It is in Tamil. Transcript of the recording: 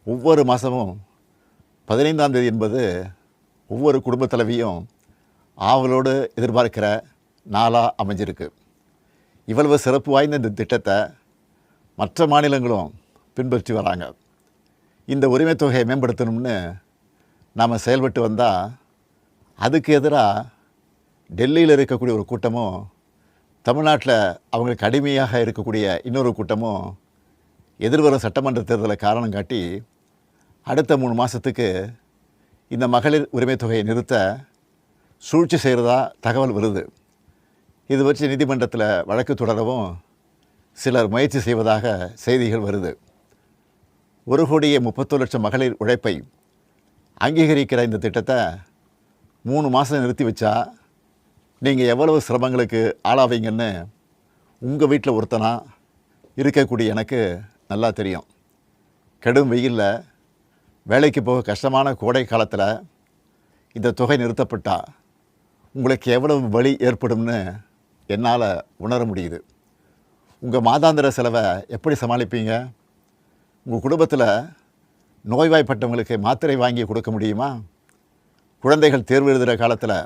ஒவ்வொரு மாதமும் 15ஆம் தேதி என்பது ஒவ்வொரு குடும்ப தலைவியும் ஆவலோடு எதிர்பார்க்கிற நாளாக அமைஞ்சிருக்கு. இவ்வளவு சிறப்பு வாய்ந்த இந்த திட்டத்தை மற்ற மாநிலங்களும் பின்பற்றி வராங்க. இந்த உரிமை தொகையை மேம்படுத்தணும்னு நாம் செயல்பட்டு வந்தால் அதுக்கு எதிராக டெல்லியில் இருக்கக்கூடிய ஒரு கூட்டமும் தமிழ்நாட்டில் அவங்களுக்கு அடிமையாக இருக்கக்கூடிய இன்னொரு கூட்டமும் எதிர்வரும் சட்டமன்ற தேர்தலை காரணம் காட்டி அடுத்த 3 மாதத்துக்கு இந்த மகளிர் உரிமை தொகையை நிறுத்த சூழ்ச்சி செய்கிறதா தகவல் வருது. இது பற்றி நீதிமன்றத்தில் வழக்கு தொடரவும் சிலர் முயற்சி செய்வதாக செய்திகள் வருது. 1,31,00,000 மகளிர் உழைப்பை அங்கீகரிக்கிற இந்த திட்டத்தை 3 மாதம் நிறுத்தி வச்சா நீங்கள் எவ்வளவு சிரமங்களுக்கு ஆளாவீங்கன்னு உங்கள் வீட்டில் ஒருத்தனா இருக்கக்கூடிய எனக்கு நல்லா தெரியும். கடும் வெயிலில் வேலைக்கு போக கஷ்டமான கோடை காலத்தில் இந்த தொகை நிறுத்தப்பட்டால் உங்களுக்கு எவ்வளவு வலி ஏற்படும்னு என்னால் உணர முடியுது. உங்கள் மாதாந்திர செலவை எப்படி சமாளிப்பீங்க? உங்கள் குடும்பத்தில் நோய்வாய்ப்பட்டவங்களுக்கு மாத்திரை வாங்கி கொடுக்க முடியுமா? குழந்தைகள் தேர்வு எழுதுகிற காலத்தில்